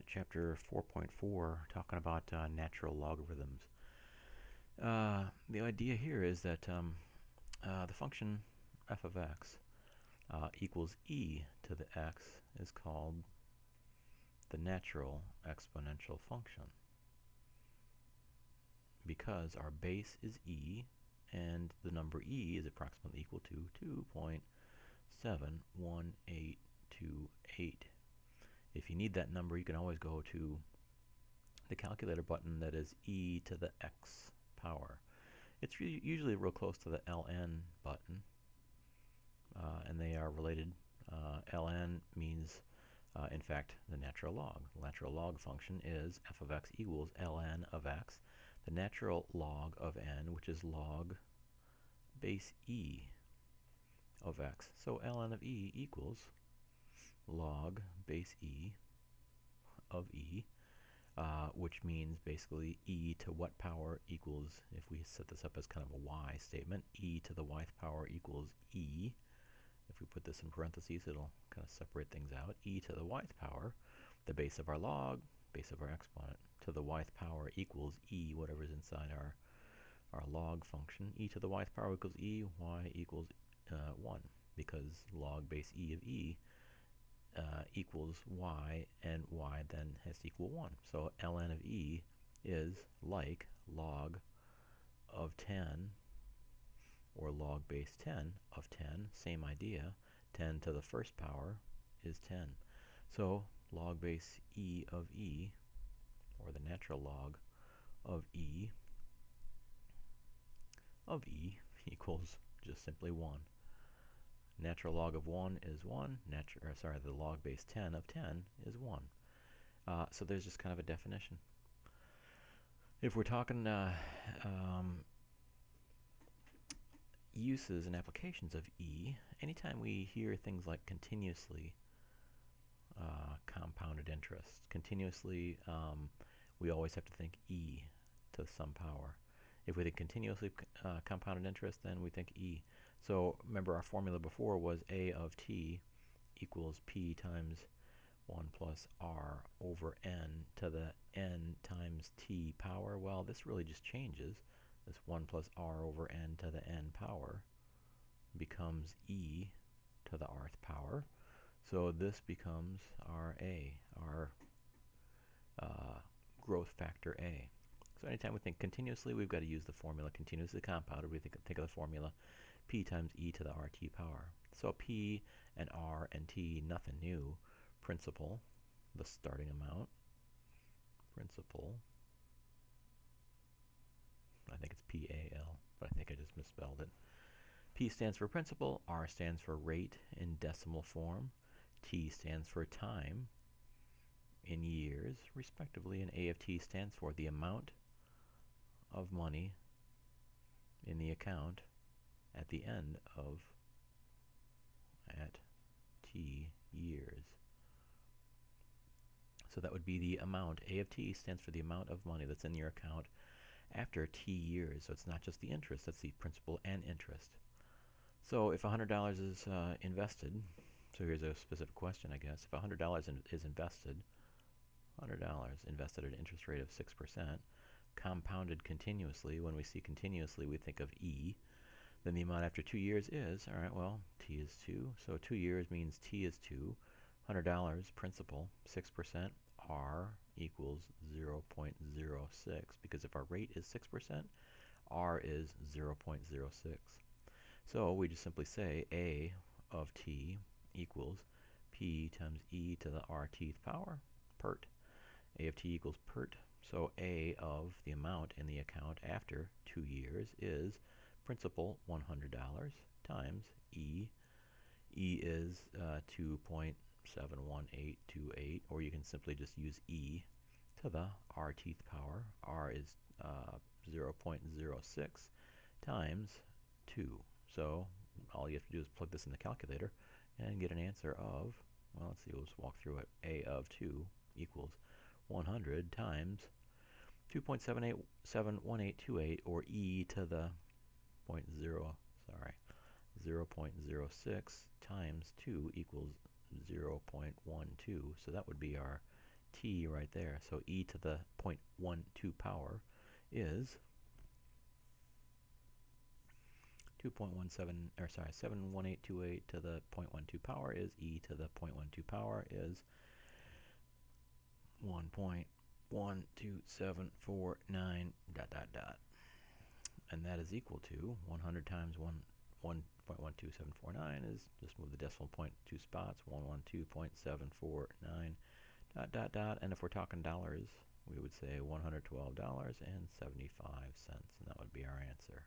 chapter 4.4, talking about natural logarithms. The idea here is that the function f of x equals e to the x is called the natural exponential function because our base is e and the number e is approximately equal to 2.71828. If you need that number, you can always go to the calculator button that is e to the x power. It's usually real close to the ln button, and they are related. Ln means, in fact, the natural log. The natural log function is f of x equals ln of x, the natural log of n, which is log base e of x. So ln of e equals log base e of e, which means basically e to what power equals, if we set this up as kind of a y statement, e to the yth power equals e. If we put this in parentheses, it'll kind of separate things out. E to the yth power, the base of our log, base of our exponent, to the yth power equals e, whatever's inside our log function. E to the yth power equals e, y equals 1, because log base e of e equals y, and y then has to equal 1. So ln of e is like log of 10, or log base 10 of 10, same idea. 10 to the first power is 10. So log base e of e, or the natural log of e equals just simply 1. Natural log of 1 is 1. The log base 10 of 10 is 1. So there's just kind of a definition. If we're talking uses and applications of e, anytime we hear things like continuously compounded interest, continuously, we always have to think e to some power. If we think continuously compounded interest, then we think e. So remember, our formula before was a of t equals p times 1 plus r over n to the n times t power. Well, this really just changes. This 1 plus r over n to the n power becomes e to the rth power. So this becomes our a, our growth factor a. So anytime we think continuously, we've got to use the formula continuously compounded. We think of the formula p times e to the rt power. So p and r and t, nothing new. Principal, the starting amount. Principal, I think it's PAL, but I think I just misspelled it. P stands for principal, R stands for rate in decimal form, T stands for time in years, respectively, and A of T stands for the amount of money in the account at the end of T years. So that would be the amount. A of T stands for the amount of money that's in your account after T years. So it's not just the interest, that's the principal and interest. So if $100 is invested, so here's a specific question, I guess. If $100 is invested, $100 invested at an interest rate of 6%, compounded continuously. When we see continuously, we think of E. Then the amount after 2 years is, all right, well, T is 2. So 2 years means T is 2. $100 principal, 6%, R equals 0.06, because if our rate is 6%, R is 0.06. So we just simply say A of T equals P times E to the RTth power, PERT. A of T equals PERT. So A of the amount in the account after 2 years is principal, $100, times E. E is 2.71828, or you can simply just use E to the RTth power. R is 0.06 times 2. So all you have to do is plug this in the calculator and get an answer of, well, let's see, we'll just walk through it. A of 2 equals 100 times 2.71828, or e to the 0.06 times 2 equals 0.12. So that would be our t right there. So e to the 0.12 power is 2.17, or sorry, 71828 to the 0.12 power is e to the 0.12 power is 1.12749 dot dot dot. And that is equal to 100 times 1.12749 is, just move the decimal point 2 spots, 112.749 dot dot dot. And if we're talking dollars, we would say $112.75, and that would be our answer.